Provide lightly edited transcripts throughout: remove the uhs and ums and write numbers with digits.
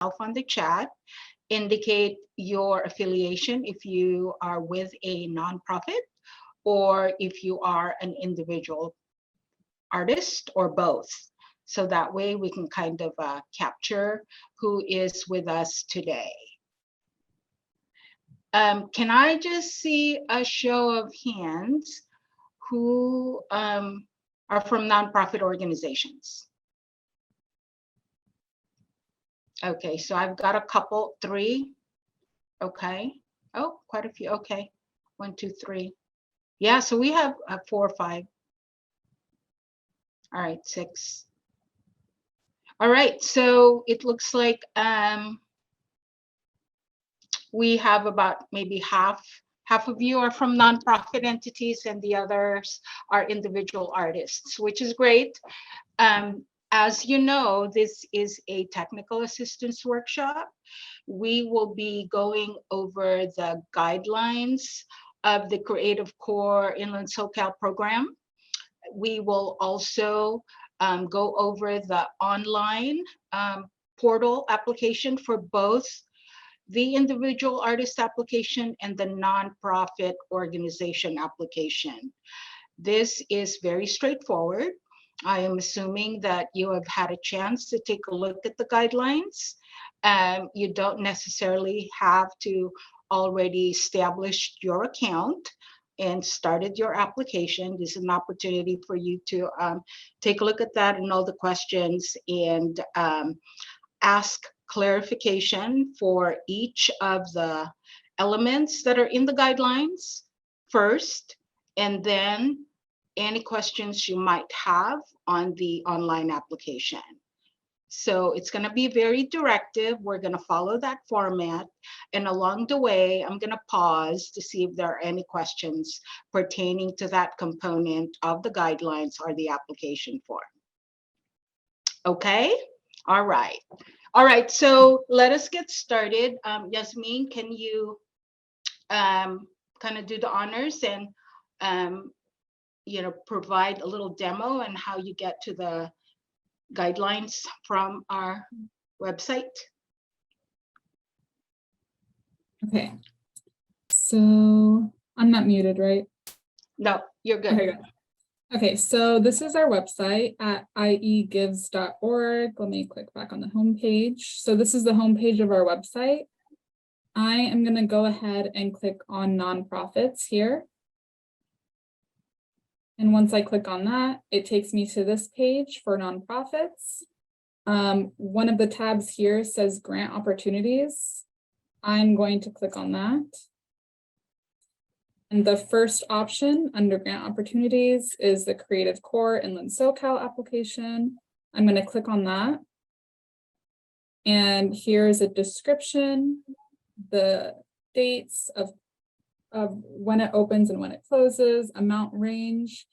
on the chat, indicate your affiliation if you are with a nonprofit or if you are an individual artist or both. So that way we can kind of capture who is with us today. Can I just see a show of hands who are from nonprofit organizations? Okay, so I've got a couple, 3. Okay. Oh, quite a few. Okay. 1, 2, 3. Yeah, so we have 4 or 5. All right, 6. All right, so it looks like we have about maybe half of you are from nonprofit entities and the others are individual artists, which is great. As you know, this is a technical assistance workshop. We will be going over the guidelines of the Creative Core Inland SoCal program. We will also go over the online portal application for both the individual artist application and the nonprofit organization application. This is very straightforward. I am assuming that you have had a chance to take a look at the guidelines. You don't necessarily have to already establish your account and started your application. This is an opportunity for you to take a look at that and all the questions and ask clarification for each of the elements that are in the guidelines first, and then any questions you might have on the online application. So it's going to be very directive. We're going to follow that format. And along the way, I'm going to pause to see if there are any questions pertaining to that component of the guidelines or the application form. Okay? All right. All right. So let us get started. Yasmin, can you kind of do the honors and provide a little demo and how you get to the guidelines from our website? Okay, so I'm not muted, right? No, you're good. Okay, good. Okay, so this is our website at iegives.org. Let me click back on the home page. So this is the home page of our website. I am going to go ahead and click on nonprofits here. And once I click on that, it takes me to this page for nonprofits. One of the tabs here says grant opportunities. I'm going to click on that. And the first option under grant opportunities is the Creative Core Inland SoCal application. I'm going to click on that. And here's a description, the dates of when it opens and when it closes, amount range.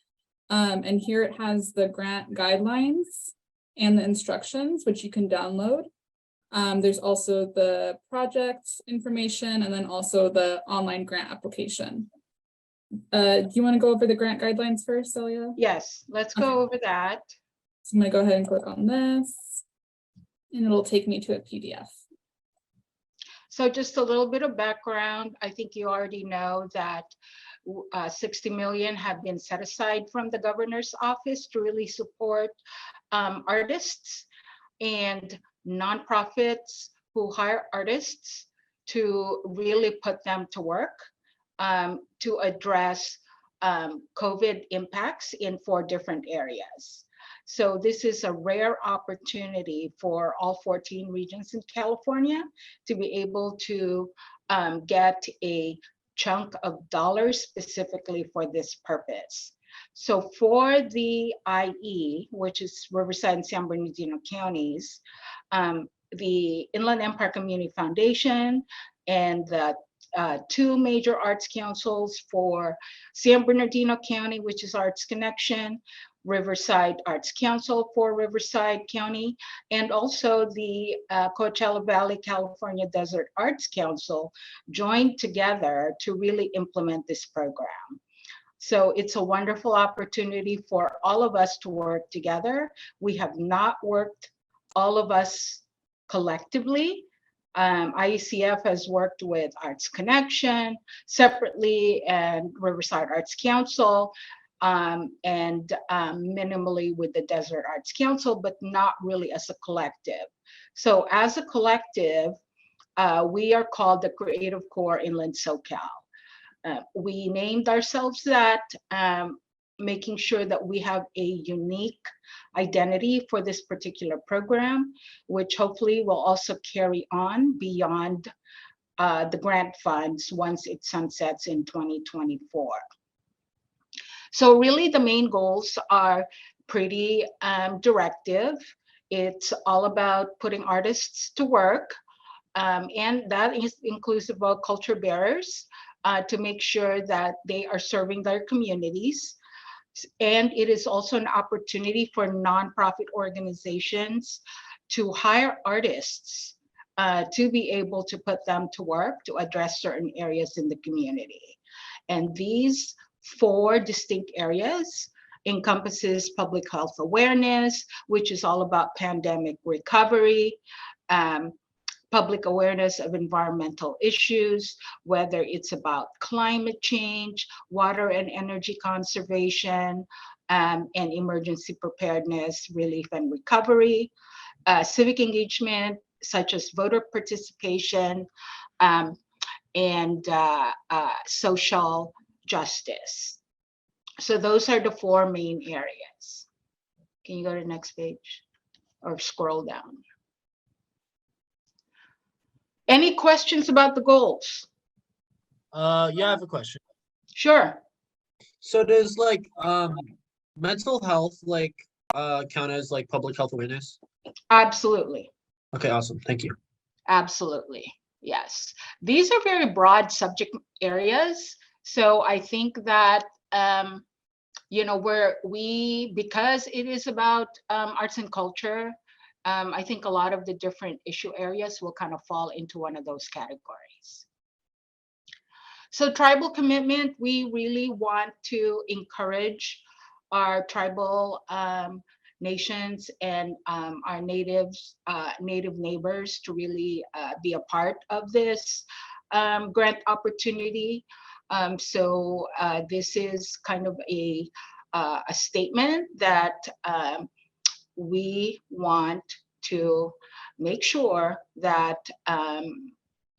And here it has the grant guidelines and the instructions, which you can download. There's also the project information and then also the online grant application. Do you want to go over the grant guidelines first, Celia? Yes, let's go over that. So I'm going to go ahead and click on this, and it'll take me to a PDF. So just a little bit of background. I think you already know that 60 million have been set aside from the governor's office to really support artists and nonprofits who hire artists to really put them to work to address COVID impacts in 4 different areas. So this is a rare opportunity for all 14 regions in California to be able to get a chunk of dollars specifically for this purpose. So for the IE, which is Riverside and San Bernardino counties, the Inland Empire Community Foundation and the 2 major arts councils for San Bernardino County, which is Arts Connection, Riverside Arts Council for Riverside County, and also the Coachella Valley, California Desert Arts Council joined together to really implement this program. So it's a wonderful opportunity for all of us to work together. We have not worked, all of us collectively. IECF has worked with Arts Connection separately and Riverside Arts Council, and minimally with the Desert Arts Council, but not really as a collective. So as a collective, we are called the Creative Core Inland SoCal. We named ourselves that, making sure that we have a unique identity for this particular program, which hopefully will also carry on beyond the grant funds once it sunsets in 2024. So really the main goals are pretty directive. It's all about putting artists to work, and that is inclusive of culture bearers, to make sure that they are serving their communities. And it is also an opportunity for nonprofit organizations to hire artists, to be able to put them to work to address certain areas in the community. And these 4 distinct areas encompasses public health awareness, which is all about pandemic recovery, public awareness of environmental issues, whether it's about climate change, water and energy conservation, and emergency preparedness, relief and recovery, civic engagement, such as voter participation, and social justice. So those are the 4 main areas. Can you go to the next page or scroll down? Any questions about the goals? Yeah, I have a question. Sure. So does like mental health like count as like public health awareness? Absolutely. Okay, awesome. Thank you. Absolutely. Yes. These are very broad subject areas. So I think that, you know, because it is about arts and culture, I think a lot of the different issue areas will kind of fall into one of those categories. So tribal commitment, we really want to encourage our tribal nations and our native neighbors to really be a part of this grant opportunity. So this is kind of a statement that we want to make sure that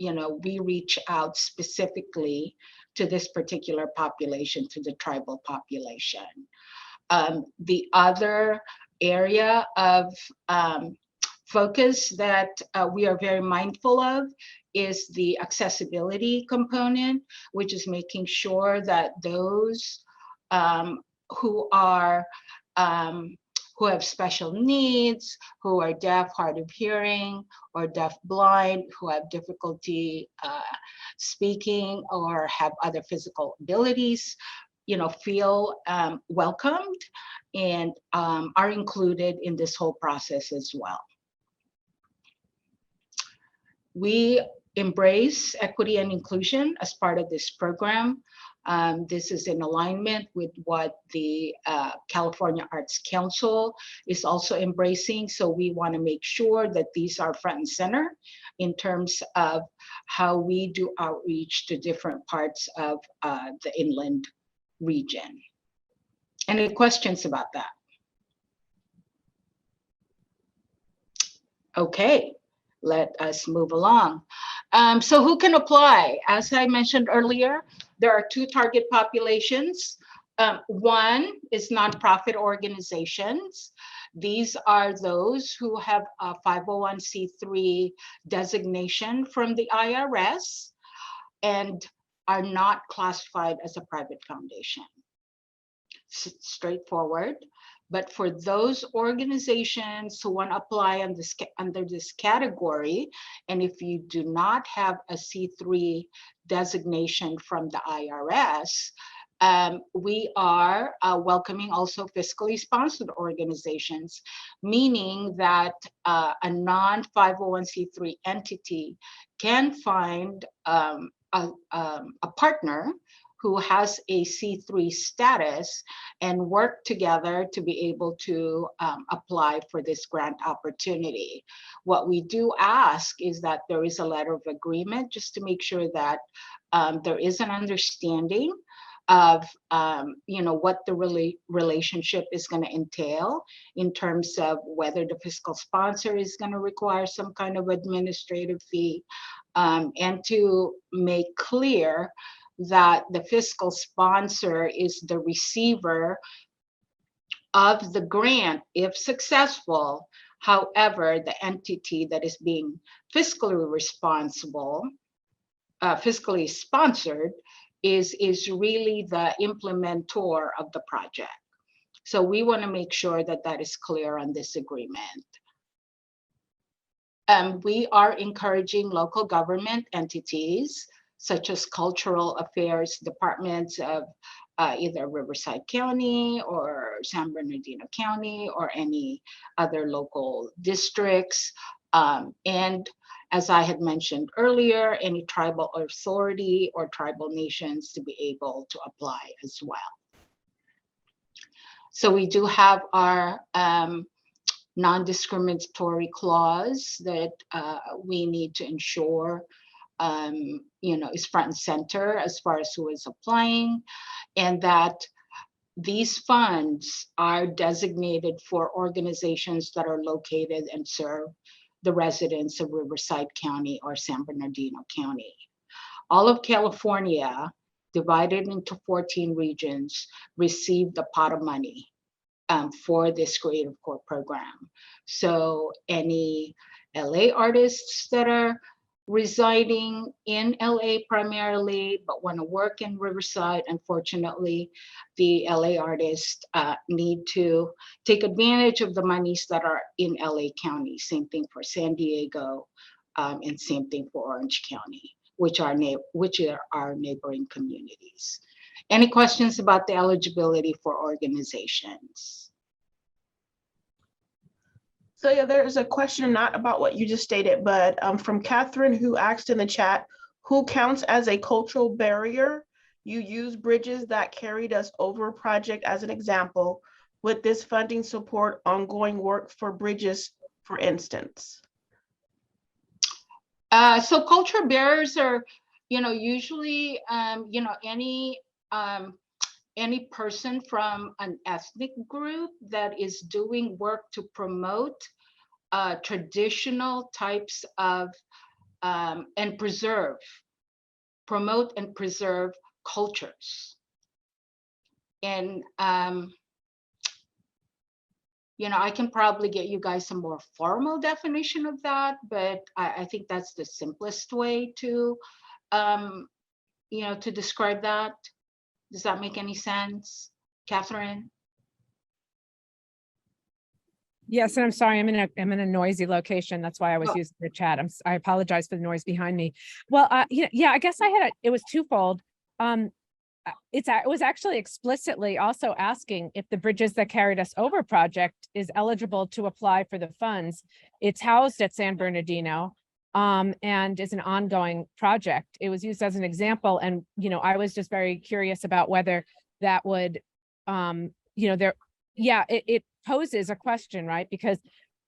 you know, we reach out specifically to this particular population, to the tribal population. The other area of focus that we are very mindful of is the accessibility component, which is making sure that those who have special needs, who are deaf, hard of hearing, or deaf blind, who have difficulty speaking or have other physical abilities, you know, feel welcomed and are included in this whole process as well. We embrace equity and inclusion as part of this program. This is in alignment with what the California Arts Council is also embracing. So we want to make sure that these are front and center in terms of how we do outreach to different parts of the inland region. Any questions about that? Okay, let us move along. So who can apply? As I mentioned earlier, there are 2 target populations. One is nonprofit organizations. These are those who have a 501c3 designation from the IRS and are not classified as a private foundation. Straightforward. But for those organizations who want to apply on this, under this category, and if you do not have a C3 designation from the IRS, we are welcoming also fiscally sponsored organizations, meaning that a non-501c3 entity can find a partner who has a C3 status and work together to be able to apply for this grant opportunity. What we do ask is that there is a letter of agreement just to make sure that there is an understanding of what the relationship is going to entail in terms of whether the fiscal sponsor is going to require some kind of administrative fee, and to make clear that the fiscal sponsor is the receiver of the grant if successful. However, the entity that is being fiscally responsible, fiscally sponsored, is really the implementor of the project. So we want to make sure that that is clear on this agreement. We are encouraging local government entities such as cultural affairs departments of either Riverside County or San Bernardino County or any other local districts, and as I had mentioned earlier, any tribal authority or tribal nations to be able to apply as well. So we do have our non-discriminatory clause that we need to ensure is front and center as far as who is applying, and that these funds are designated for organizations that are located and serve the residents of Riverside County or San Bernardino County. All of California, divided into 14 regions, received a pot of money for this Creative Core program. So any LA artists that are residing in LA primarily, but want to work in Riverside, unfortunately, the LA artists need to take advantage of the monies that are in LA County. Same thing for San Diego, and same thing for Orange County, which are our neighboring communities. Any questions about the eligibility for organizations? So yeah, there's a question not about what you just stated, but from Catherine, who asked in the chat, who counts as a cultural barrier? You use Bridges That Carried Us Over project as an example. Would this funding support ongoing work for Bridges, for instance? So cultural barriers are, usually, any person from an ethnic group that is doing work to promote traditional types of and promote and preserve cultures. And I can probably get you guys some more formal definition of that, but I think that's the simplest way to to describe that. Does that make any sense, Catherine? Yes, and I'm sorry, I'm in a noisy location. That's why I was using the chat. I apologize for the noise behind me. Well, yeah, I guess it was twofold. It was actually explicitly also asking if the Bridges That Carried Us Over project is eligible to apply for the funds. It's housed at San Bernardino, and is an ongoing project. It was used as an example, and I was just very curious about whether that would, it poses a question, right? Because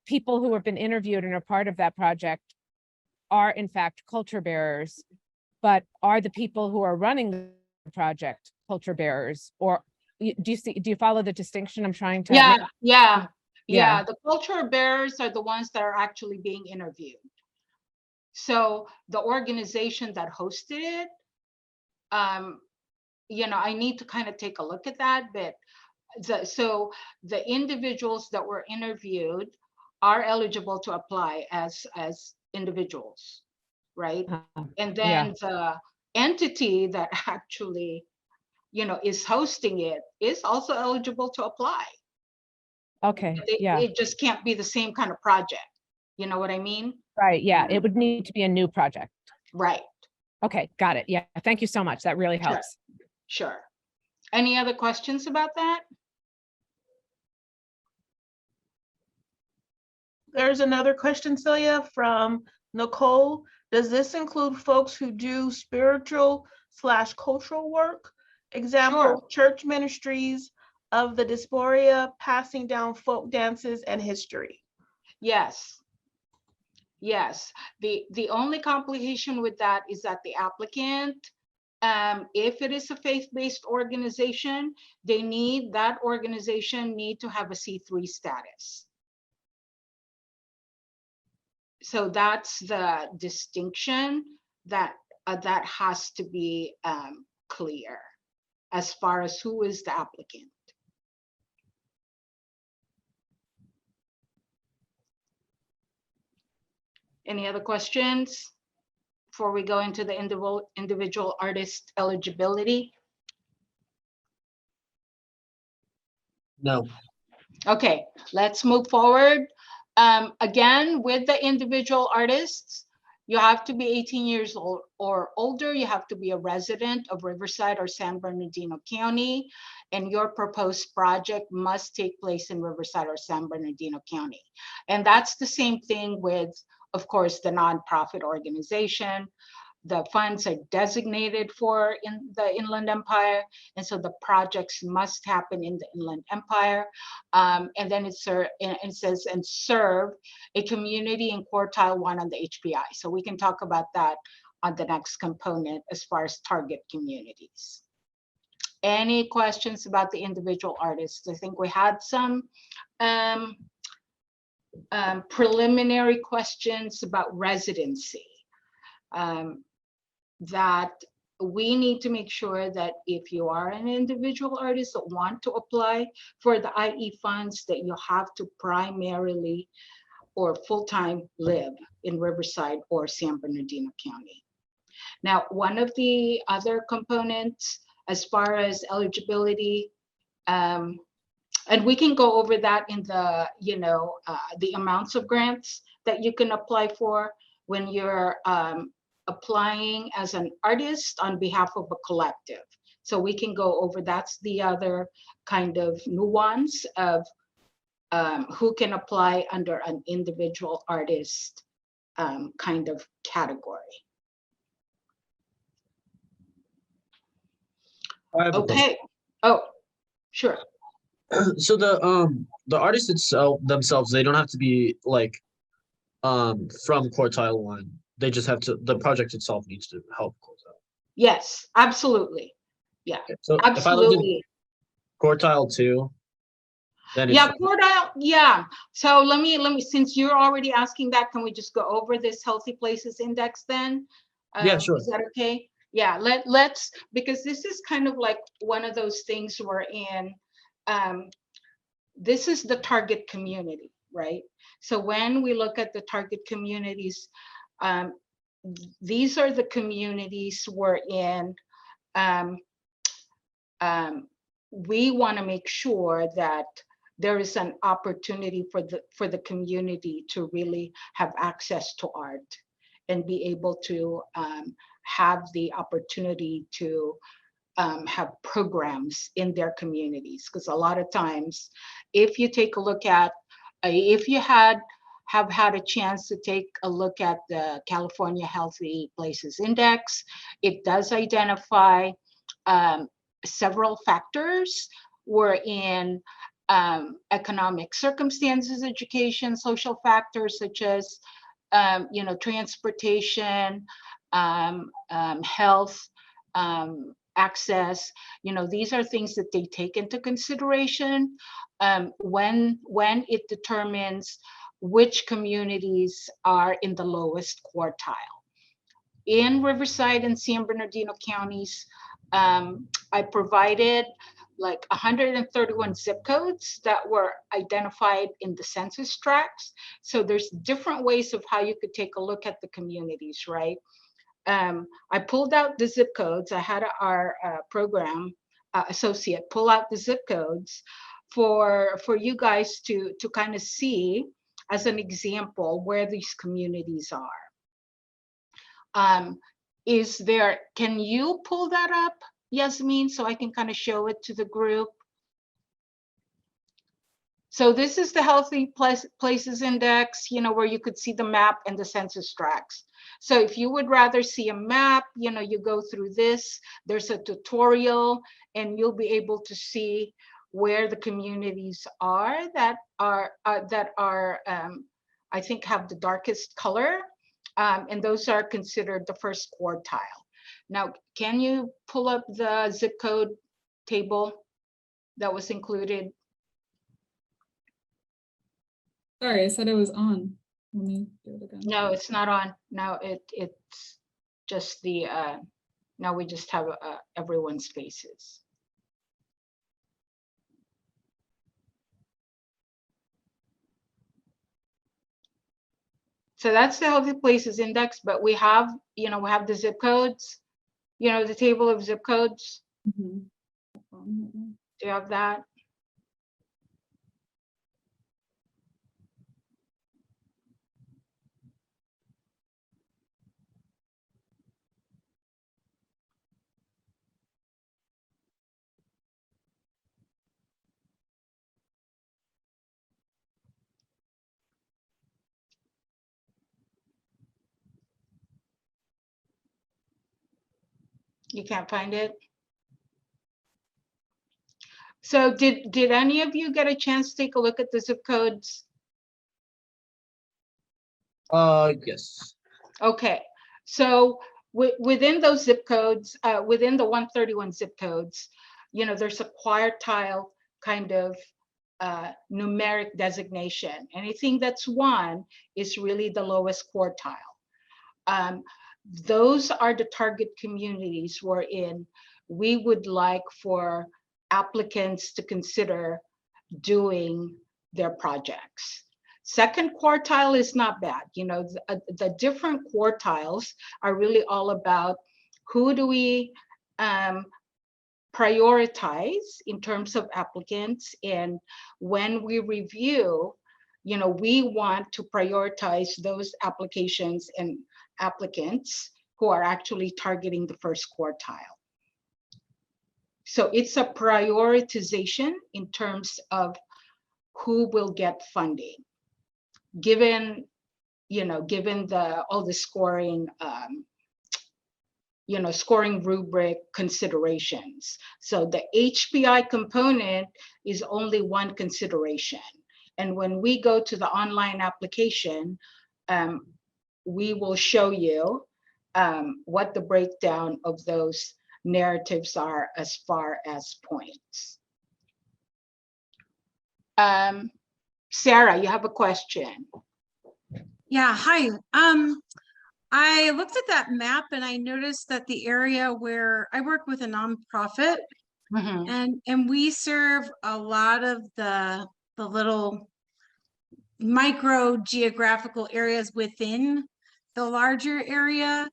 people who have been interviewed and are part of that project are in fact culture bearers, but are the people who are running the project culture bearers? Or do you follow the distinction I'm trying to make? Yeah. The culture bearers are the ones that are actually being interviewed. So the organization that hosted it, I need to kind of take a look at that, but so the individuals that were interviewed are eligible to apply as individuals, right? And then the entity that actually, is hosting it is also eligible to apply. Okay, It just can't be the same kind of project. You know what I mean? Right, yeah, it would need to be a new project. Right. Okay, got it. Yeah, thank you so much. That really helps. Sure. Any other questions about that? There's another question, Celia, from Nicole. Does this include folks who do spiritual/cultural work? Example, church ministries of the diaspora passing down folk dances and history. Yes. Yes. The only complication with that is that the applicant, if it is a faith-based organization, that organization need to have a C3 status. So that's the distinction that that has to be clear as far as who is the applicant. Any other questions before we go into the individual artist eligibility? No. Okay, let's move forward. Again, with the individual artists, you have to be 18 years old or older. You have to be a resident of Riverside or San Bernardino County, and your proposed project must take place in Riverside or San Bernardino County. And that's the same thing with, of course, the nonprofit organization. The funds are designated for in the Inland Empire, and so the projects must happen in the Inland Empire. And then it says, and serve a community in quartile 1 on the HPI. So we can talk about that on the next component as far as target communities. Any questions about the individual artists? I think we had some preliminary questions about residency. That we need to make sure that if you are an individual artist that want to apply for the IE funds, that you have to primarily or full-time live in Riverside or San Bernardino County. Now, one of the other components as far as eligibility, and we can go over that in the, the amounts of grants that you can apply for when you're applying as an artist on behalf of a collective. So we can go over, that's the other kind of nuance of who can apply under an individual artist kind of category. I have a question. Okay. Oh, sure. So the artists themselves, they don't have to be like from quartile 1. They just have to, the project itself needs to help quartile. Yes, absolutely. Yeah, Okay. So absolutely. if I lived in quartile 2, then Yeah, it's quartile, yeah. So let me, since you're already asking that, can we just go over this Healthy Places Index then? Yeah, sure. Is that okay? Yeah, let's, because this is kind of like one of those things we're in, this is the target community, right? So when we look at the target communities, these are the communities we're in. We want to make sure that there is an opportunity for the community to really have access to art and be able to have the opportunity to have programs in their communities. Because a lot of times, if you take a look at, if you have had a chance to take a look at the California Healthy Places Index, it does identify several factors. We're in economic circumstances, education, social factors such as transportation, health, access. These are things that they take into consideration when it determines which communities are in the lowest quartile. In Riverside and San Bernardino counties, I provided like 131 zip codes that were identified in the census tracts. So there's different ways of how you could take a look at the communities, right? I pulled out the zip codes. I had our program associate pull out the zip codes for you guys to kind of see as an example where these communities are. Can you pull that up, Yasmin, so I can kind of show it to the group? So this is the Healthy Places Index, where you could see the map and the census tracts. So if you would rather see a map, you go through this, there's a tutorial, and you'll be able to see where the communities are that are, I think have the darkest color. And those are considered the first quartile. Now, can you pull up the zip code table that was included? Sorry, I said it was on. Let me do it again. No, it's not on. Now it's just the, now we just have everyone's faces. So that's the Healthy Places Index, but we have, we have the zip codes, the table of zip codes. Mhm. Do you have that? You can't find it? So did any of you get a chance to take a look at the zip codes? Yes. Okay, so within those zip codes, within the 131 zip codes, there's a quartile kind of numeric designation. Anything that's 1 is really the lowest quartile. Those are the target communities wherein we would like for applicants to consider doing their projects. Second quartile is not bad. The different quartiles are really all about who do we prioritize in terms of applicants. And when we review, we want to prioritize those applications and applicants who are actually targeting the first quartile. So it's a prioritization in terms of who will get funding, given all the scoring, scoring rubric considerations. So the HPI component is only one consideration. And when we go to the online application, we will show you what the breakdown of those narratives are as far as points. Sarah, you have a question. Yeah, hi. I looked at that map and I noticed that the area where I work with a nonprofit, and we serve a lot of the little micro geographical areas within the larger area.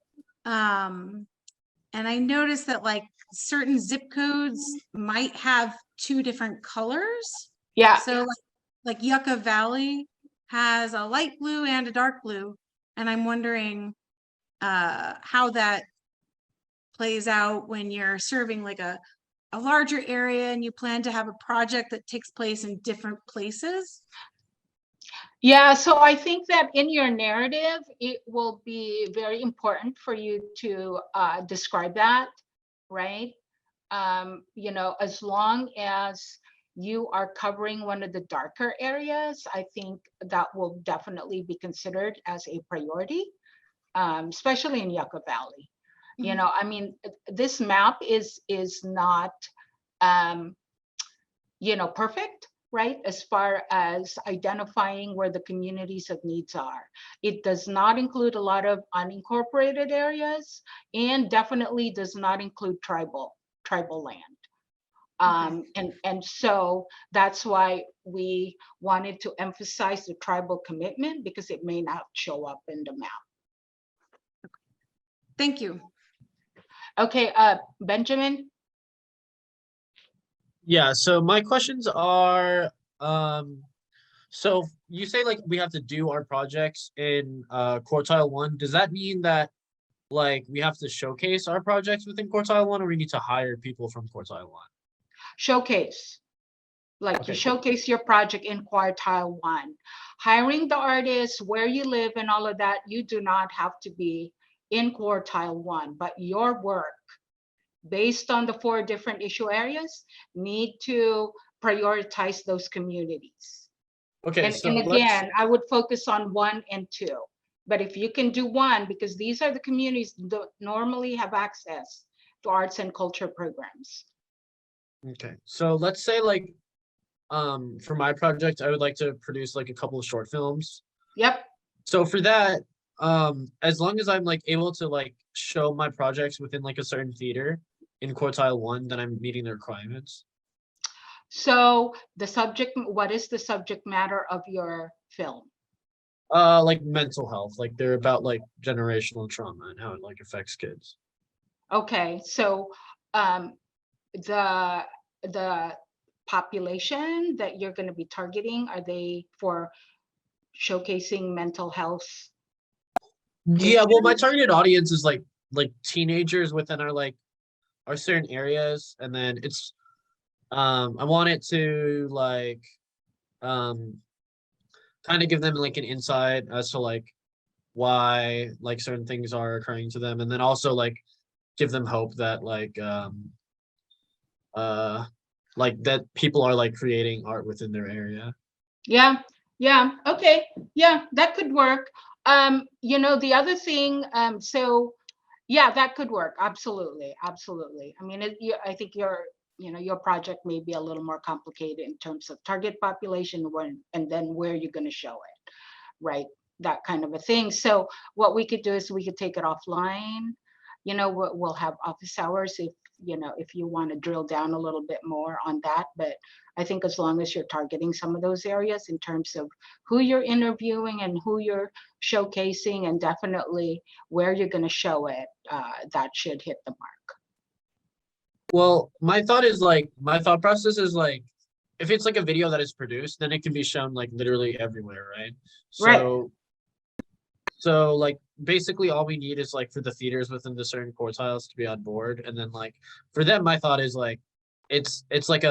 And I noticed that like certain zip codes might have 2 different colors. Yeah. So like Yucca Valley has a light blue and a dark blue. And I'm wondering how that plays out when you're serving like a larger area and you plan to have a project that takes place in different places. Yeah, so I think that in your narrative, it will be very important for you to describe that, right? As long as you are covering one of the darker areas, I think that will definitely be considered as a priority, especially in Yucca Valley. I mean, this map is not, perfect, right? As far as identifying where the communities of needs are. It does not include a lot of unincorporated areas and definitely does not include tribal land. And so that's why we wanted to emphasize the tribal commitment, because it may not show up in the map. Thank you. Okay, Benjamin? Yeah, so my questions are, so you say like we have to do our projects in quartile 1. Does that mean that like we have to showcase our projects within quartile 1, or we need to hire people from quartile 1? Showcase. Like Okay, you cool. showcase your project in quartile 1. Hiring the artists, where you live and all of that, you do not have to be in quartile 1, but your work based on the 4 different issue areas need to prioritize those communities. Okay, And so let's, again, I would focus on 1 and 2. But if you can do 1, because these are the communities that normally have access to arts and culture programs. okay, so let's say like, for my project, I would like to produce like a couple of short films. Yep. So for that, as long as I'm like able to like show my projects within like a certain theater in quartile 1, then I'm meeting the requirements. So the subject, what is the subject matter of your film? Like mental health, like they're about like generational trauma and how it like affects kids. Okay, so the population that you're going to be targeting, are they for showcasing mental health? Yeah, well, my targeted audience is like teenagers within our certain areas, and then it's I want it to like kind of give them like an insight as to like why like certain things are occurring to them, and then also like give them hope that like that people are like creating art within their area. Yeah, yeah, okay, yeah, that could work. You know, the other thing, so yeah, that could work. Absolutely, absolutely. I mean, I think your project may be a little more complicated in terms of target population, and then where you're going to show it, right? That kind of a thing. So what we could do is we could take it offline. You know, we'll have office hours if you want to drill down a little bit more on that. But I think as long as you're targeting some of those areas in terms of who you're interviewing and who you're showcasing, and definitely where you're going to show it, that should hit the mark. Well, my thought process is like, if it's like a video that is produced, then it can be shown like literally everywhere, right? Right. So like basically all we need is like for the theaters within the certain quartiles to be on board, and then like for them, my thought is like it's like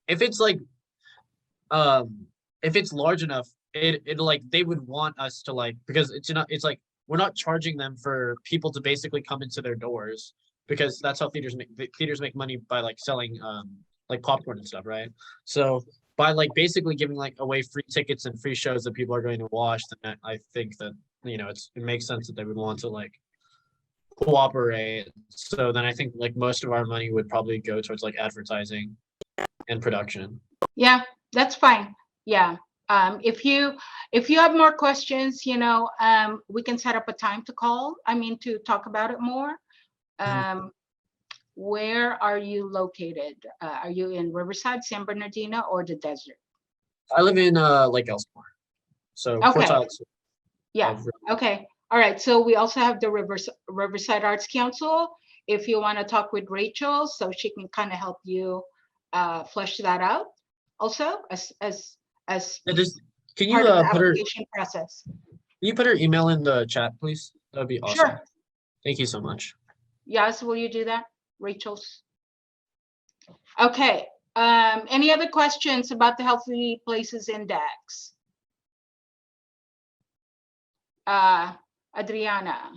if it's like if it's large enough, it like they would want us to like, because it's like we're not charging them for people to basically come into their doors, because that's how theaters make money, by like selling like popcorn and stuff, right? So by like basically giving like away free tickets and free shows that people are going to watch, then I think that it makes sense that they would want to like cooperate. So then I think like most of our money would probably go towards like advertising and production. Yeah, that's fine. Yeah. If you have more questions, we can set up a time to talk about it more. Where are you located? Are you in Riverside, San Bernardino, or the desert? I live in Lake Elsinore. So Okay. quartile 2. Yeah. Okay. All right. So we also have the Riverside Arts Council. If you want to talk with Rachel, so she can kind of help you flesh that out. Also, as Can you part of the put her? application process. Can you put her email in the chat, please? That would be awesome. Sure. Thank you so much. Yes, will you do that, Rachel's? Okay. Any other questions about the Healthy Places Index? Adriana.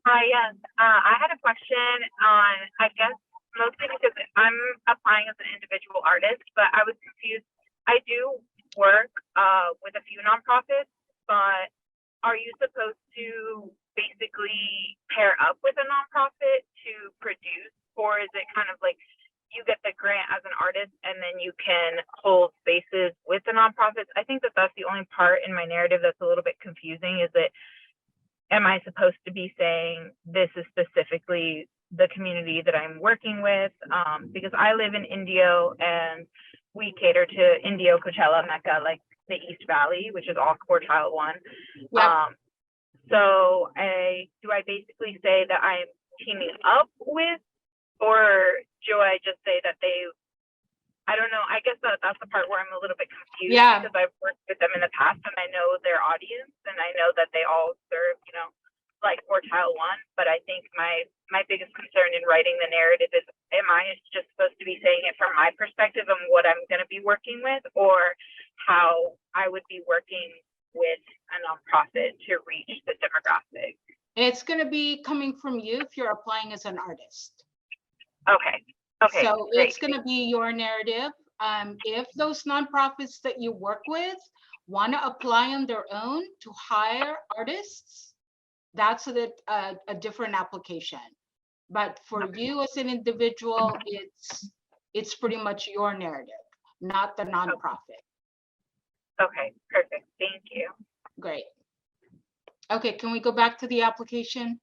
Hi, yes. I had a question on, I guess, mostly because I'm applying as an individual artist, but I was confused. I do work with a few nonprofits, but are you supposed to basically pair up with a nonprofit to produce, or is it kind of like you get the grant as an artist and then you can hold spaces with the nonprofits? I think that that's the only part in my narrative that's a little bit confusing. Is that, am I supposed to be saying this is specifically the community that I'm working with? Because I live in Indio and we cater to Indio, Coachella, Mecca, like the East Valley, which is all quartile 1. Yep. So do I basically say that I'm teaming up with, or do I just say that I don't know. I guess that's the part where I'm a little bit confused. Yeah. Because I've worked with them in the past and I know their audience and I know that they all serve, like quartile 1. But I think my biggest concern in writing the narrative is, am I just supposed to be saying it from my perspective and what I'm going to be working with, or how I would be working with a nonprofit to reach the demographic? It's going to be coming from you if you're applying as an artist. Okay. Okay. So Great. it's going to be your narrative. If those nonprofits that you work with want to apply on their own to hire artists, that's a different application. But for you as an individual, it's pretty much your narrative, not the nonprofit. Okay. Perfect. Thank you. Great. Okay, can we go back to the application,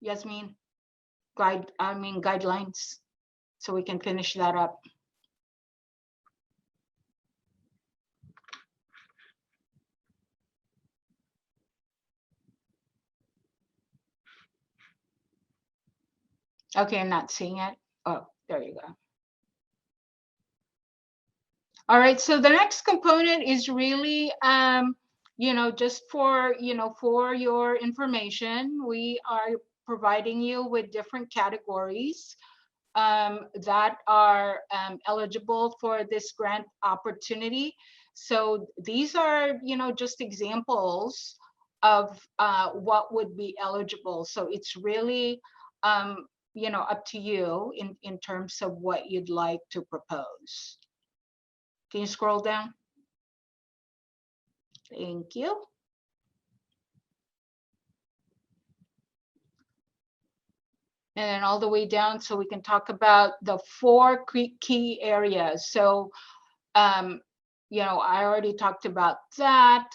Yasmin? Guidelines, so we can finish that up. Okay, I'm not seeing it. Oh, there you go. All right, so the next component is really, just for your information, we are providing you with different categories that are eligible for this grant opportunity. So these are, just examples of what would be eligible. So it's really, up to you in terms of what you'd like to propose. Can you scroll down? Thank you. And then all the way down so we can talk about the 4 key areas. So, I already talked about that.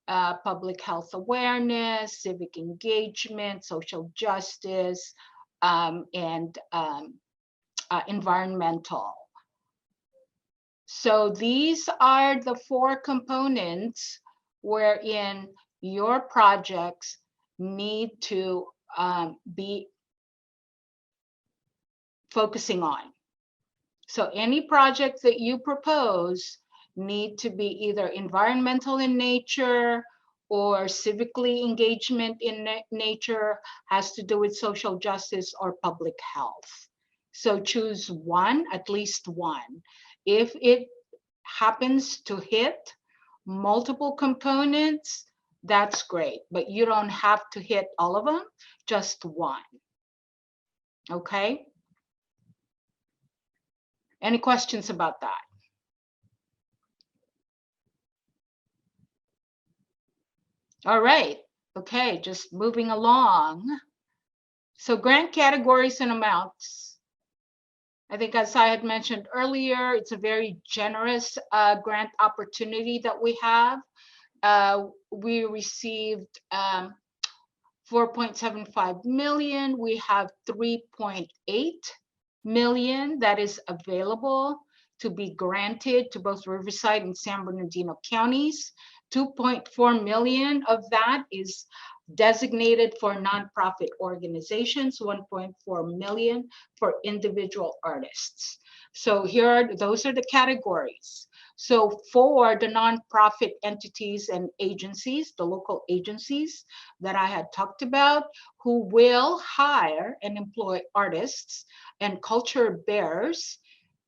Public health awareness, civic engagement, social justice, and environmental. So these are the 4 components wherein your projects need to be focusing on. So any project that you propose need to be either environmental in nature or civically engagement in nature, has to do with social justice or public health. So choose one, at least one. If it happens to hit multiple components, that's great, but you don't have to hit all of them, just one. Okay? Any questions about that? All right, okay, just moving along. So grant categories and amounts. I think as I had mentioned earlier, it's a very generous grant opportunity that we have. We received 4.75 million. We have 3.8 million that is available to be granted to both Riverside and San Bernardino counties. 2.4 million of that is designated for nonprofit organizations, 1.4 million for individual artists. So those are the categories. So for the nonprofit entities and agencies, the local agencies that I had talked about, who will hire and employ artists and culture bearers,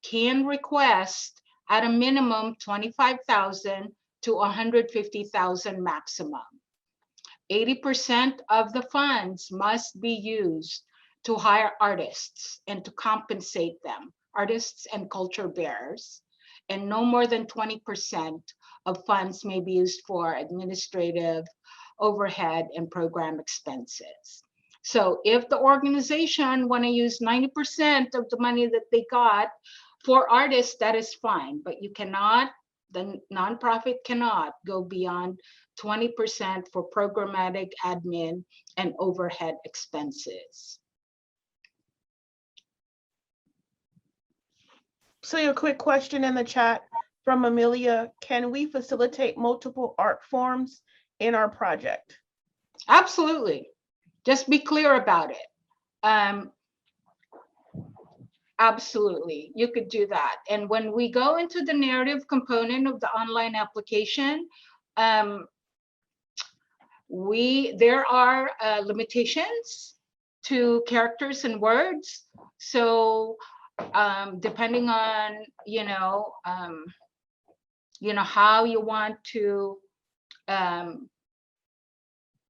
can request at a minimum 25,000 to 150,000 maximum. 80% of the funds must be used to hire artists and to compensate them, artists and culture bearers, and no more than 20% of funds may be used for administrative, overhead, and program expenses. So if the organization want to use 90% of the money that they got for artists, that is fine, but you cannot, the nonprofit cannot go beyond 20% for programmatic, admin, and overhead expenses. So a quick question in the chat from Amelia: can we facilitate multiple art forms in our project? Absolutely. Just be clear about it. Absolutely, you could do that. And when we go into the narrative component of the online application, there are limitations to characters and words. So depending on how you want to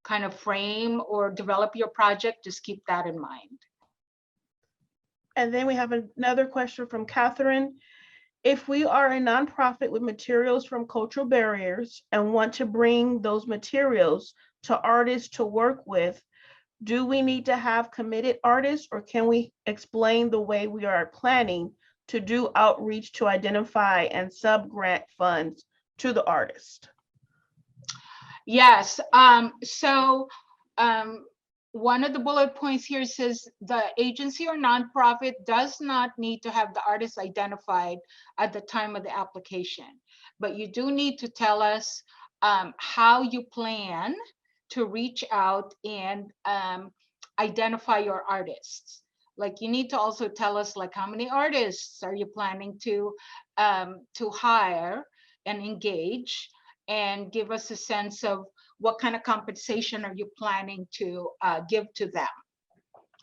kind of frame or develop your project, just keep that in mind. And then we have another question from Catherine. If we are a nonprofit with materials from cultural barriers and want to bring those materials to artists to work with, do we need to have committed artists, or can we explain the way we are planning to do outreach to identify and sub-grant funds to the artist? Yes, one of the bullet points here says the agency or nonprofit does not need to have the artist identified at the time of the application, but you do need to tell us how you plan to reach out and identify your artists. Like, you need to also tell us, like, how many artists are you planning to hire and engage, and give us a sense of what kind of compensation are you planning to give to them.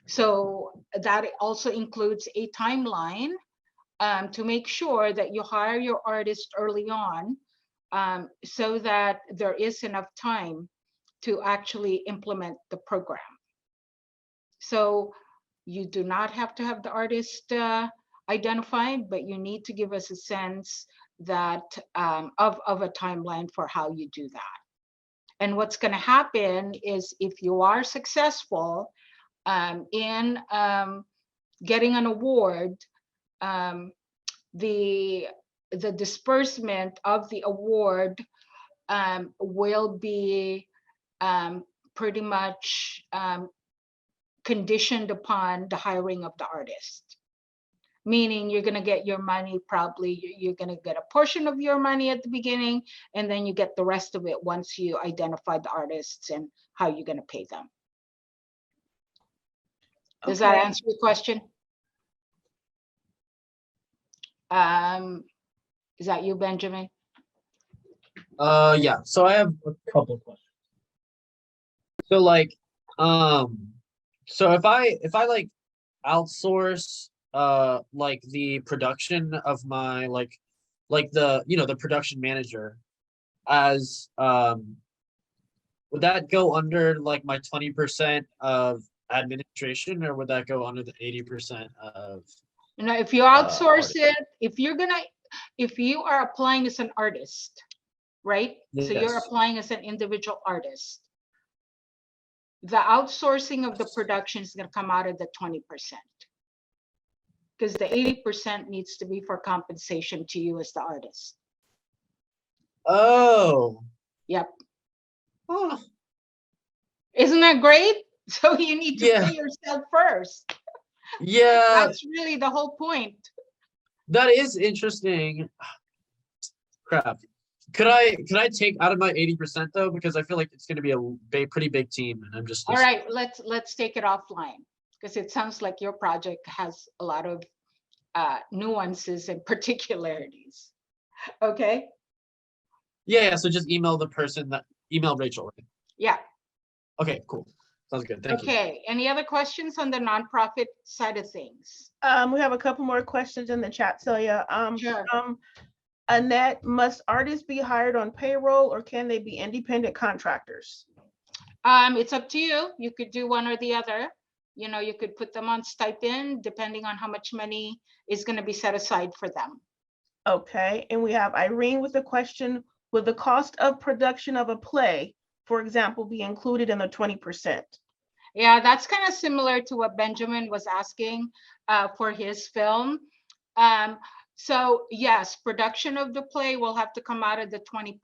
So that also includes a timeline to make sure that you hire your artist early on, so that there is enough time to actually implement the program. So you do not have to have the artist identified, but you need to give us a sense that of a timeline for how you do that. And what's going to happen is, if you are successful in getting an award, the disbursement of the award will be pretty much conditioned upon the hiring of the artist. Meaning you're going to get your money, probably you're going to get a portion of your money at the beginning, and then you get the rest of it once you identify the artists and how you're going to pay them. Does that answer your question? Is that you, Benjamin? Yeah, so I have a couple of questions. So like, so if I like outsource like the production of my like the, you know, the production manager, as would that go under like my 20% of administration, or would that go under the 80% of? You know, if you outsource it, if you are applying as an artist, right? So you're Yes. applying as an individual artist, the outsourcing of the production is going to come out of the 20%, because the 80% needs to be for compensation to you as the artist. Oh. Yep. Oh. Isn't that great? So you need to Yeah. pay yourself first. Yeah, That's really the whole point. that is interesting. Crap. Could I take out of my 80% though? Because I feel like it's going to be a pretty big team, and I'm just. All right, let's take it offline, because it sounds like your project has a lot of nuances and particularities. Okay. Yeah. So just email the person email Rachel. Right? Yeah. Okay. Cool. Sounds good. Thank you. Okay. Any other questions on the nonprofit side of things? We have a couple more questions in the chat, Celia. Sure. Annette, must artists be hired on payroll, or can they be independent contractors? It's up to you. You could do one or the other. You know, you could put them on stipend depending on how much money is going to be set aside for them. Okay, and we have Irene with a question. Would the cost of production of a play, for example, be included in the 20%? Yeah, that's kind of similar to what Benjamin was asking for his film. So yes, production of the play will have to come out of the 20%.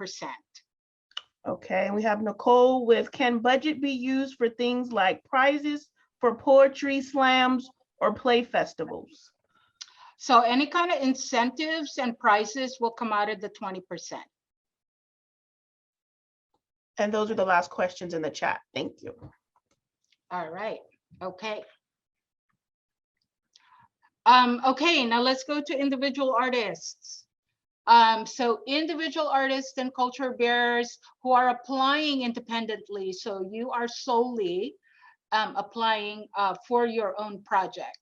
Okay, and we have Nicole with, can budget be used for things like prizes for poetry slams or play festivals? So any kind of incentives and prizes will come out of the 20%. And those are the last questions in the chat. Thank you. All right. Okay. Okay, now let's go to individual artists. So individual artists and culture bearers who are applying independently. So you are solely applying for your own project.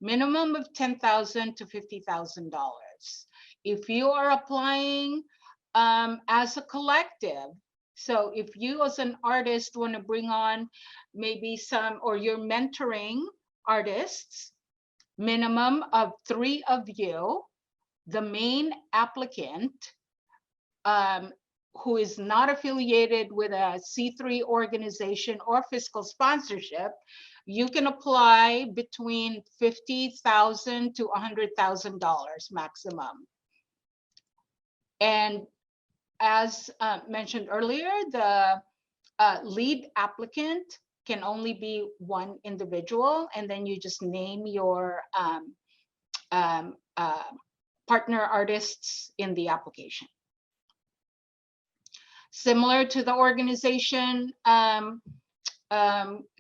Minimum of $10,000 to $50,000. If you are applying as a collective, So if you as an artist want to bring on maybe some, or you're mentoring artists, minimum of 3 of you, the main applicant, who is not affiliated with a C3 organization or fiscal sponsorship, you can apply between $50,000 to $100,000 maximum. And as mentioned earlier, the lead applicant can only be one individual, and then you just name your partner artists in the application. Similar to the organization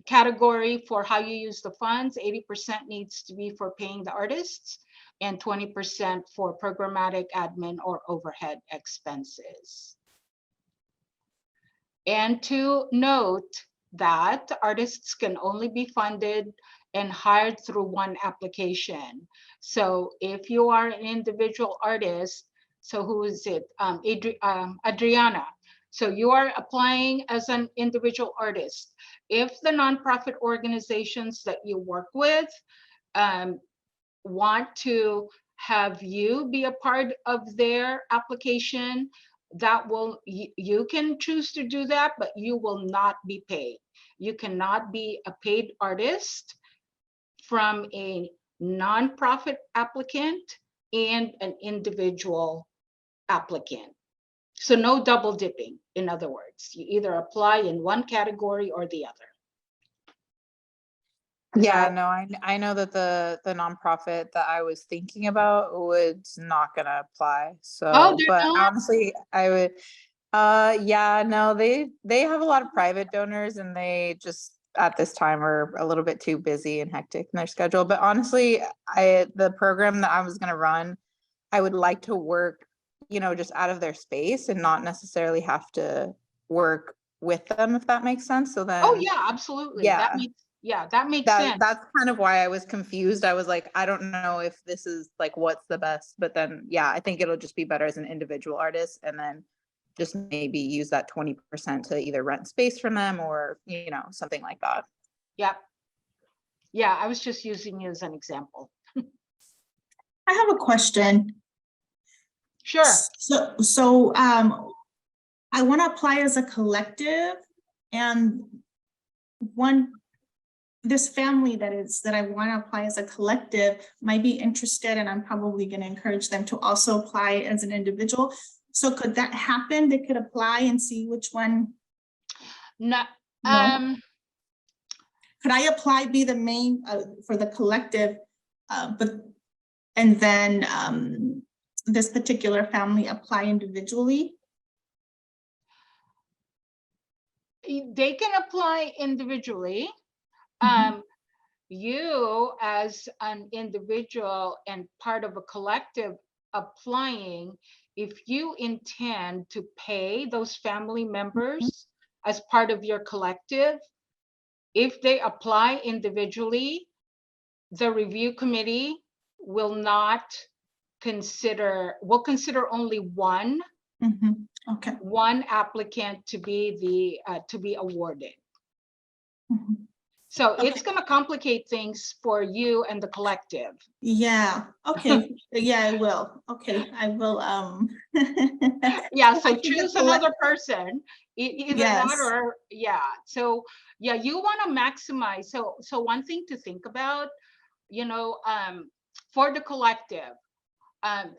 category for how you use the funds, 80% needs to be for paying the artists and 20% for programmatic, admin, or overhead expenses. And to note that artists can only be funded and hired through one application. So if you are an individual artist, so who is it? Adriana. So you are applying as an individual artist. If the nonprofit organizations that you work with want to have you be a part of their application, that will, you can choose to do that, but you will not be paid. You cannot be a paid artist from a nonprofit applicant and an individual applicant. So no double dipping, in other words. You either apply in one category or the other. Yeah, no, I know that the nonprofit that I was thinking about was not gonna apply. So, they're but not? honestly, I would, yeah, no, they have a lot of private donors, and they just at this time are a little bit too busy and hectic in their schedule. But honestly, the program that I was gonna run, I would like to work, you know, just out of their space and not necessarily have to work with them, if that makes sense. So then, Oh yeah, absolutely. yeah. That makes sense. That's kind of why I was confused. I was like, I don't know if this is like what's the best, but then yeah, I think it'll just be better as an individual artist, and then just maybe use that 20% to either rent space from them or, you know, something like that. Yep. Yeah, I was just using you as an example. I have a question. Sure. So I want to apply as a collective, and this family that I want to apply as a collective might be interested, and I'm probably going to encourage them to also apply as an individual. So could that happen? They could apply and see which one. No, Could I apply, be the main for the collective, and then this particular family apply individually? they can apply individually. You as an individual and part of a collective applying, if you intend to pay those family members as part of your collective, if they apply individually, the review committee will not consider, will consider only one Okay. one applicant to be the to be awarded. So it's going to complicate things for you and the collective. Yeah. Okay. Yeah, I will. Okay, I will. Yeah. So I can choose get another person, either that Yes. or yeah. So yeah, you want to maximize. So one thing to think about, you know, for the collective,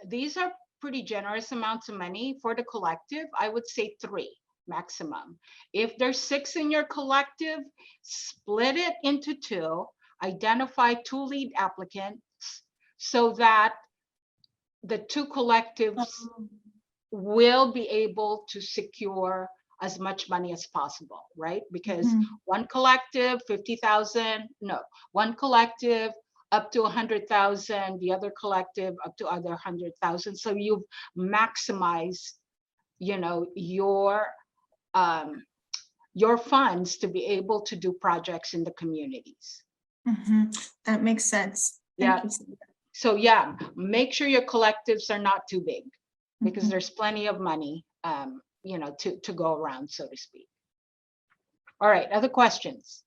these are pretty generous amounts of money for the collective. I would say 3 maximum. If there's 6 in your collective, split it into 2, identify 2 lead applicants so that the 2 collectives will be able to secure as much money as possible, right? Because one collective, 50,000, no, one collective up to 100,000, the other collective up to other 100,000. So you've maximized, you know, your funds to be able to do projects in the communities. That makes sense. Yeah. Thank you. So yeah, make sure your collectives are not too big, because there's plenty of money, to go around, so to speak. All right, other questions?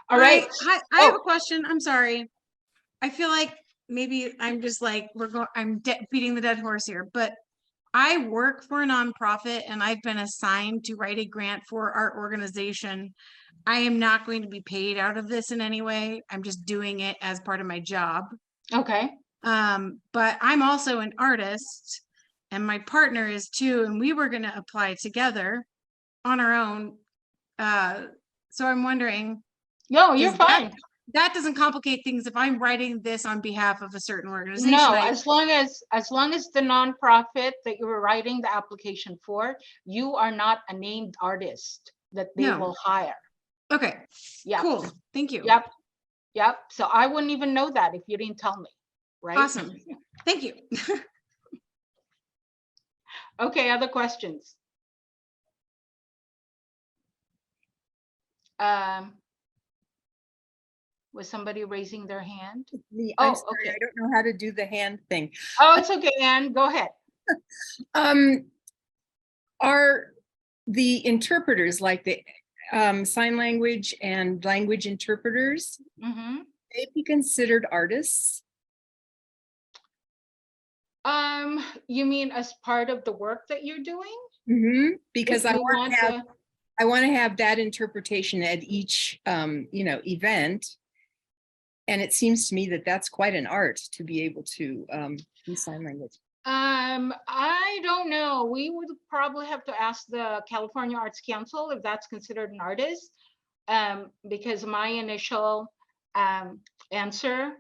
All right. I have a question. I'm sorry. I feel like maybe I'm just like, I'm beating the dead horse here, but I work for a nonprofit and I've been assigned to write a grant for our organization. I am not going to be paid out of this in any way. I'm just doing it as part of my job. Okay. But I'm also an artist and my partner is too, and we were going to apply together on our own. So I'm wondering. No, you're fine. That doesn't complicate things if I'm writing this on behalf of a certain organization. No, as long as the nonprofit that you were writing the application for, you are not a named artist that they will hire. Okay. Yeah. Cool. Thank you. Yep. Yep. So I wouldn't even know that if you didn't tell me. Right. Awesome. Thank you. Okay. Other questions? Was somebody raising their hand? I'm sorry, I don't know how to do the hand thing. Oh, it's okay, Anne, go ahead. Are the interpreters, like the sign language and language interpreters, they be considered artists? You mean as part of the work that you're doing? Because I want to have that interpretation at each event. And it seems to me that that's quite an art to be able to do sign language. I don't know. We would probably have to ask the California Arts Council if that's considered an artist, because my initial answer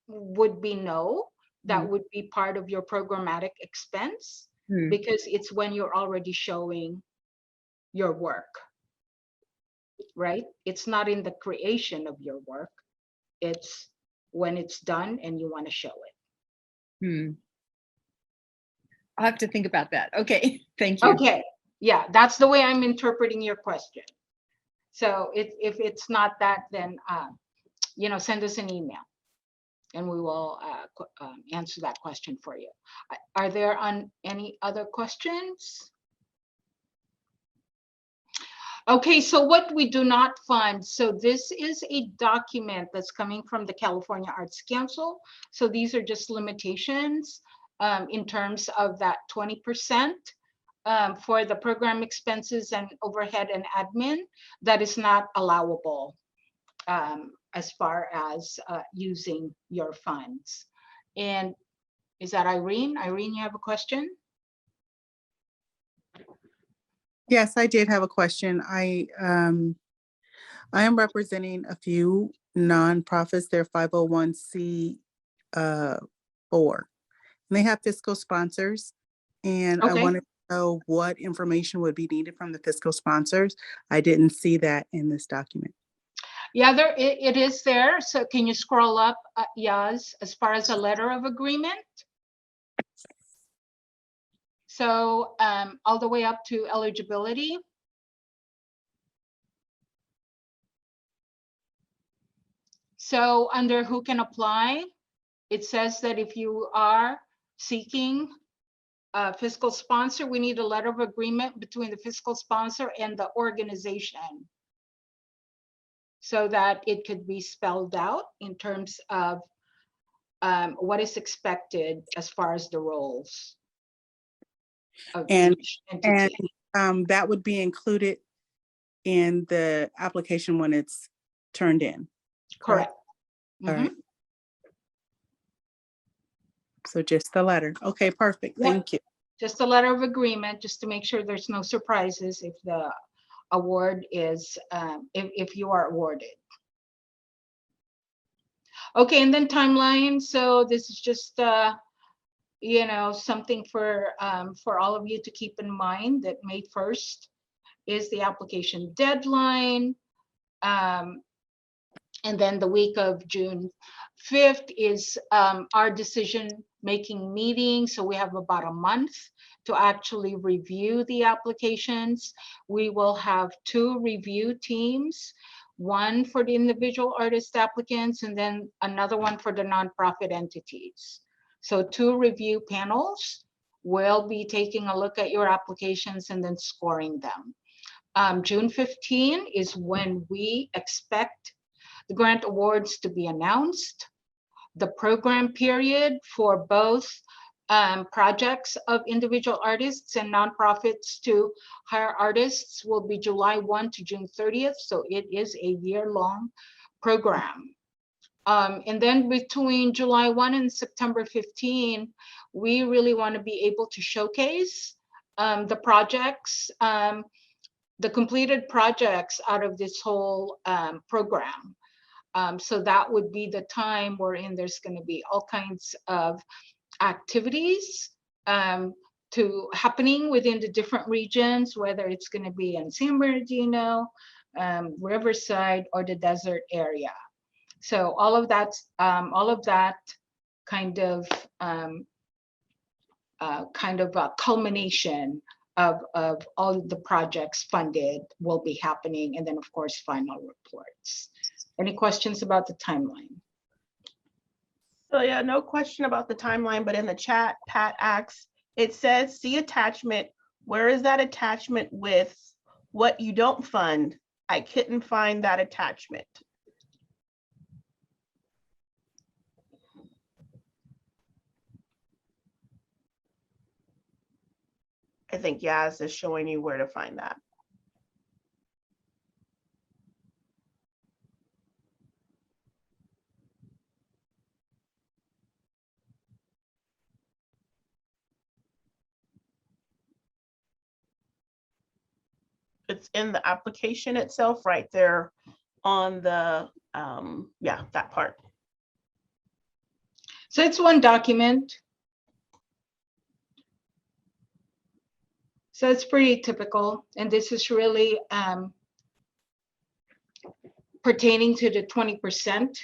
would be no. That would be part of your programmatic expense, because it's when you're already showing your work, right? It's not in the creation of your work. It's when it's done and you want to show it. I'll have to think about that. Okay, thank you. Okay, yeah, that's the way I'm interpreting your question. So if it's not that, then send us an email and we will answer that question for you. Are there any other questions? Okay, so what we do not fund, so this is a document that's coming from the California Arts Council. So these are just limitations in terms of that 20% for the program expenses and overhead and admin that is not allowable as far as using your funds. And is that Irene? Irene, you have a question? Yes, I did have a question. I am representing a few nonprofits. They're 501c4, and they have fiscal sponsors. And I wanted to know what information would be needed from the fiscal sponsors. I didn't see that in this document. Yeah, it is there. So can you scroll up, Yaz, as far as a letter of agreement? So all the way up to eligibility. So under who can apply, it says that if you are seeking a fiscal sponsor, we need a letter of agreement between the fiscal sponsor and the organization so that it could be spelled out in terms of what is expected as far as the roles. And that would be included in the application when it's turned in. Correct. All right. So just the letter. Okay, perfect. Thank you. Just a letter of agreement, just to make sure there's no surprises if the award is, if you are awarded. Okay, and then timeline. So this is just something for all of you to keep in mind, that May 1st is the application deadline. And then the week of June 5th is our decision-making meeting. So we have about a month to actually review the applications. We will have 2 review teams, one for the individual artist applicants and then another one for the nonprofit entities. So 2 review panels will be taking a look at your applications and then scoring them. June 15 is when we expect the grant awards to be announced. The program period for both projects of individual artists and nonprofits to hire artists will be July 1 to June 30th. So it is a year-long program. And then between July 1 and September 15, we really want to be able to showcase the projects, the completed projects out of this whole program. So that would be the time wherein there's going to be all kinds of activities to happening within the different regions, whether it's going to be in San Bernardino, Riverside, or the desert area. So all of that kind of a culmination of all of the projects funded will be happening, and then of course final reports. Any questions about the timeline? So yeah, no question about the timeline, but in the chat, Pat asks, it says, see attachment. Where is that attachment with what you don't fund? I couldn't find that attachment. I think Yaz is showing you where to find that. It's in the application itself right there on the, yeah, that part. So it's one document. So it's pretty typical. And this is really pertaining to the 20%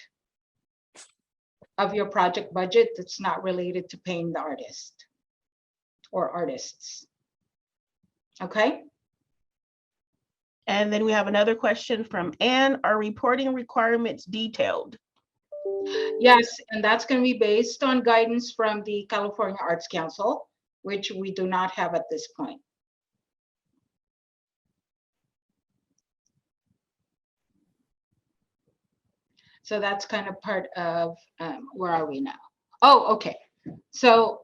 of your project budget that's not related to paying the artist or artists. Okay. And then we have another question from Anne. Are reporting requirements detailed? Yes, and that's going to be based on guidance from the California Arts Council, which we do not have at this point. So that's kind of part of, where are we now? Oh, okay. So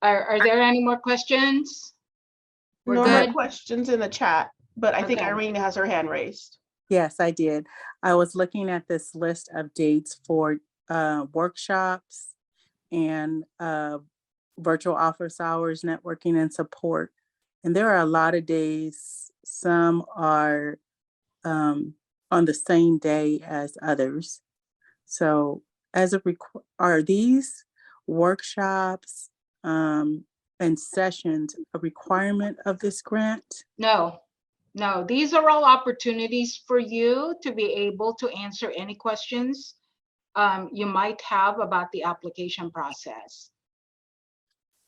are there any more questions? We're No good? more questions in the chat, but I think Okay. Irene has her hand raised. Yes, I did. I was looking at this list of dates for workshops and virtual office hours, networking and support. And there are a lot of days. Some are on the same day as others. So are these workshops and sessions a requirement of this grant? No, no, these are all opportunities for you to be able to answer any questions you might have about the application process.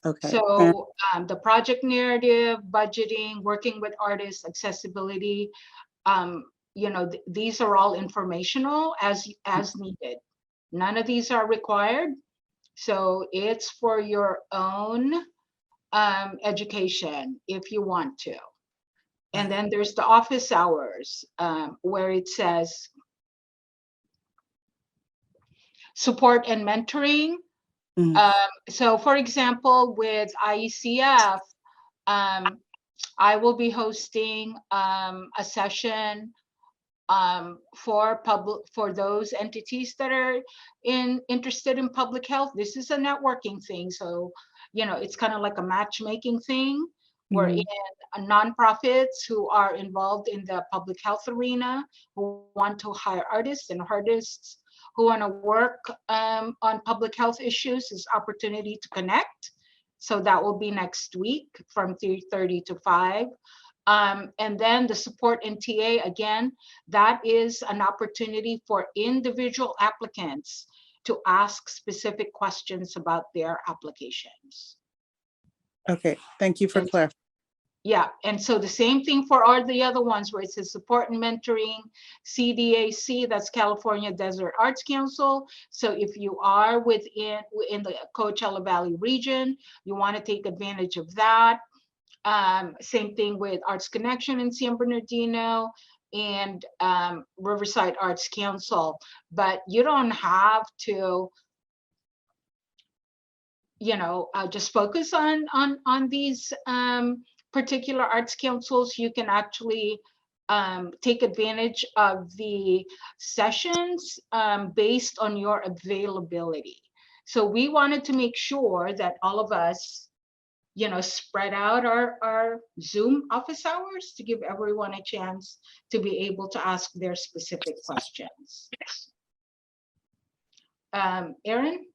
Okay. So the project narrative, budgeting, working with artists, accessibility, you know, these are all informational as needed. None of these are required. So it's for your own education if you want to. And then there's the office hours where it says support and mentoring. So for example, with IECF, I will be hosting a session for those entities that are interested in public health. This is a networking thing. So, you know, it's kind of like a matchmaking thing. We're in nonprofits who are involved in the public health arena, who want to hire artists, and artists who want to work on public health issues. Is opportunity to connect. So that will be next week from 3:30 to 5. And then the support and TA, again, that is an opportunity for individual applicants to ask specific questions about their applications. Okay, thank you for clarifying. Yeah, and so the same thing for all the other ones where it says support and mentoring, CDAC, that's California Desert Arts Council. So if you are within the Coachella Valley region, you want to take advantage of that. Same thing with Arts Connection in San Bernardino and Riverside Arts Council. But you don't have to, you know, just focus on these particular arts councils. You can actually take advantage of the sessions based on your availability. So we wanted to make sure that all of us, you know, spread out our Zoom office hours to give everyone a chance to be able to ask their specific questions. Erin?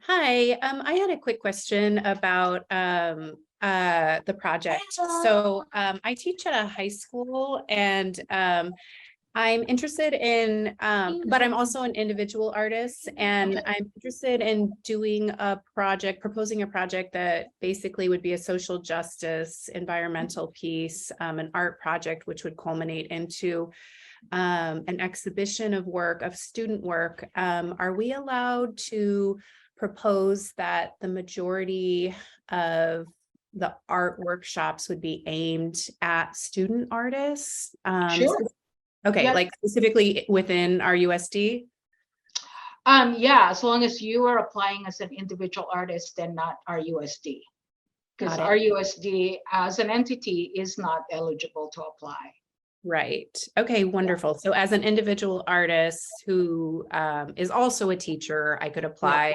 Hi, I had a quick question about the project. So I teach at a high school and I'm interested in, but I'm also an individual artist and I'm interested in doing a project, proposing a project that basically would be a social justice, environmental piece, an art project, which would culminate into an exhibition of work, of student work. Are we allowed to propose that the majority of the art workshops would be aimed at student artists? Sure. Okay, Yep. like specifically within our USD? Yeah, as long as you are applying as an individual artist and not RUSD. Because Got it. RUSD as an entity is not eligible to apply. Right. Okay, wonderful. So as an individual artist who is also a teacher, I could apply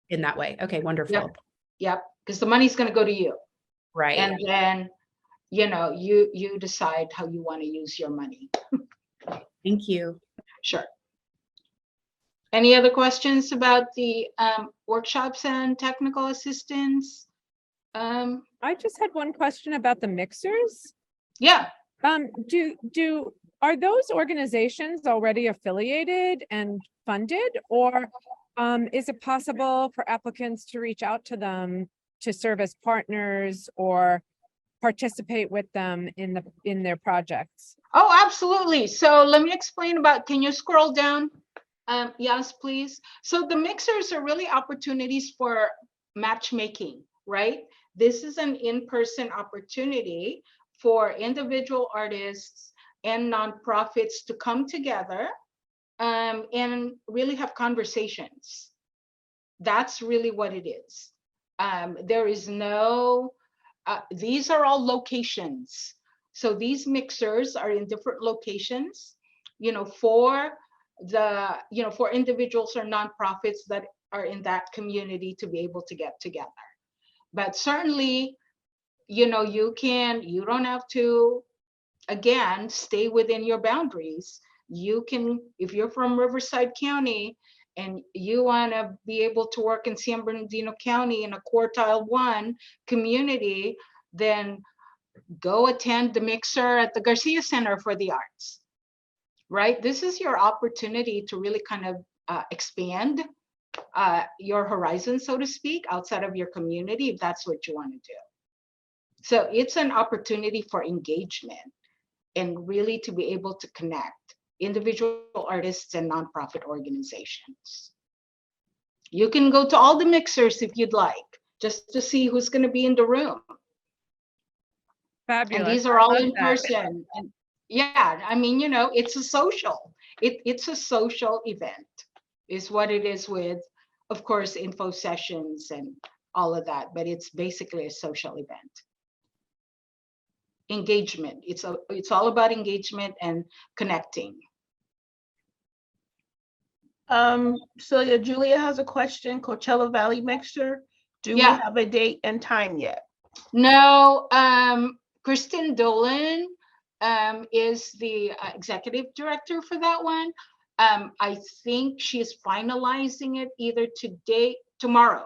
in that way. Okay, wonderful. Yep, because the money's going to go to you. Right. And then, you know, you decide how you want to use your money. Thank you. Sure. Any other questions about the workshops and technical assistance? I just had one question about the mixers. Yeah. Are those organizations already affiliated and funded, or is it possible for applicants to reach out to them to serve as partners or participate with them in their projects? Oh, absolutely. So let me explain about, can you scroll down? Yes, please. So the mixers are really opportunities for matchmaking, right? This is an in-person opportunity for individual artists and nonprofits to come together and really have conversations. That's really what it is. There is no, these are all locations. So these mixers are in different locations, you know, for the, you know, for individuals or nonprofits that are in that community to be able to get together. But certainly, you know, you don't have to, again, stay within your boundaries. You can, if you're from Riverside County and you want to be able to work in San Bernardino County in a quartile 1 community, then go attend the mixer at the Garcia Center for the Arts, right? This is your opportunity to really kind of expand your horizon, so to speak, outside of your community, if that's what you want to do. So it's an opportunity for engagement and really to be able to connect individual artists and nonprofit organizations. You can go to all the mixers if you'd like, just to see who's going to be in the room. Fabulous. And these are all in person. And yeah, I mean, you know, it's a social, it's a social event is what it is with, of course, info sessions and all of that, but it's basically a social event. Engagement, it's all about engagement and connecting. Celia, Julia has a question. Coachella Valley Mixer, do we have a date and time yet? No, Kristen Dolan is the executive director for that one. I think she's finalizing it either today, tomorrow.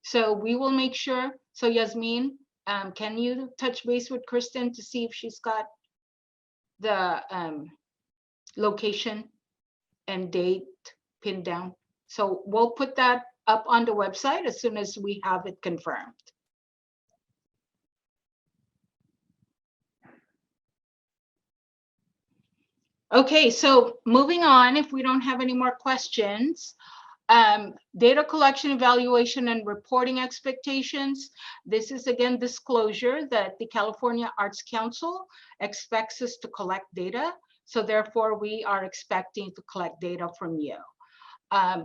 So we will make sure. So Yasmin, can you touch base with Kristen to see if she's got the location and date pinned down? So we'll put that up on the website as soon as we have it confirmed. Okay, so moving on, if we don't have any more questions, data collection, evaluation, and reporting expectations. This is again disclosure that the California Arts Council expects us to collect data. So therefore, we are expecting to collect data from you.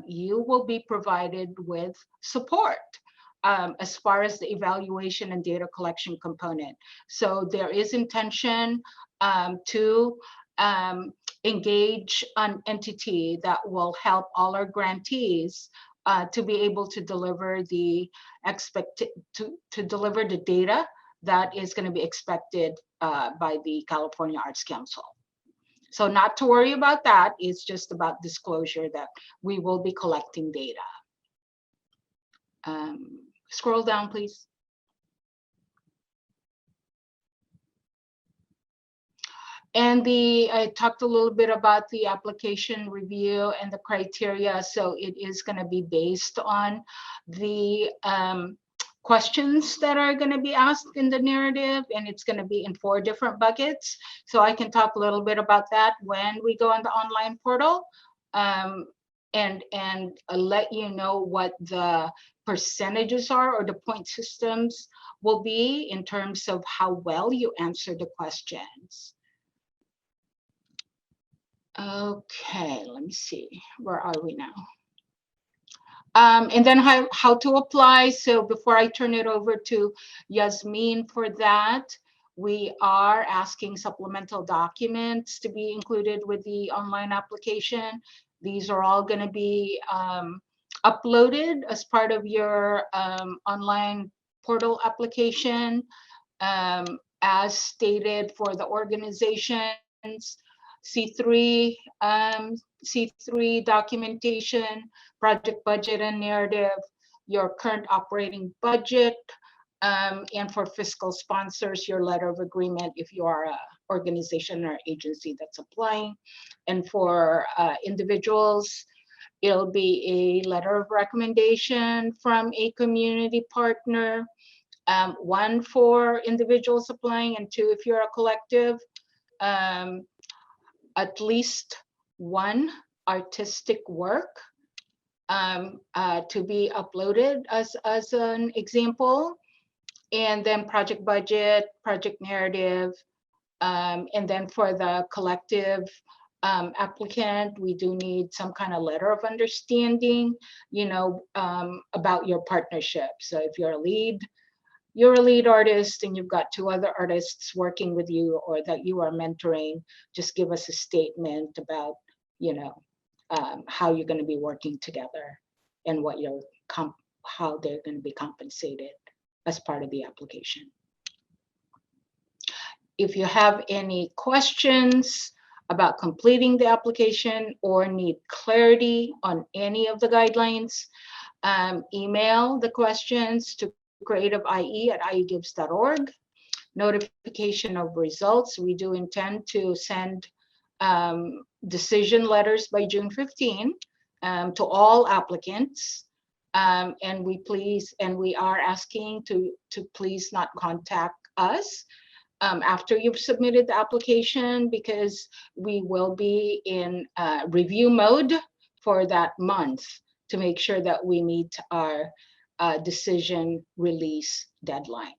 You will be provided with support as far as the evaluation and data collection component. So there is intention to engage an entity that will help all our grantees to be able to deliver the to deliver the data that is going to be expected by the California Arts Council. So not to worry about that. It's just about disclosure that we will be collecting data. Scroll down, please. And I talked a little bit about the application review and the criteria. So it is going to be based on the questions that are going to be asked in the narrative, and it's going to be in 4 different buckets. So I can talk a little bit about that when we go on the online portal and let you know what the percentages are, or the point systems will be in terms of how well you answer the questions. Okay, let me see, where are we now? And then how to apply. So before I turn it over to Yasmin for that, we are asking supplemental documents to be included with the online application. These are all going to be uploaded as part of your online portal application. As stated for the organizations, C3 documentation, project budget and narrative, your current operating budget, and for fiscal sponsors, your letter of agreement if you are an organization or agency that's applying. And for individuals, it'll be a letter of recommendation from a community partner, 1 for individuals applying, and 2 if you're a collective. At least 1 artistic work to be uploaded as an example, and then project budget, project narrative, and then for the collective applicant, we do need some kind of letter of understanding, you know, about your partnership. So if you're a lead artist and you've got 2 other artists working with you or that you are mentoring, just give us a statement about, you know, how you're going to be working together and what how they're going to be compensated as part of the application. If you have any questions about completing the application or need clarity on any of the guidelines, email the questions to creativeye@iegives.org. Notification of results. We do intend to send decision letters by June 15 to all applicants. And we are asking to please not contact us after you've submitted the application, because we will be in review mode for that month to make sure that we meet our decision release deadline.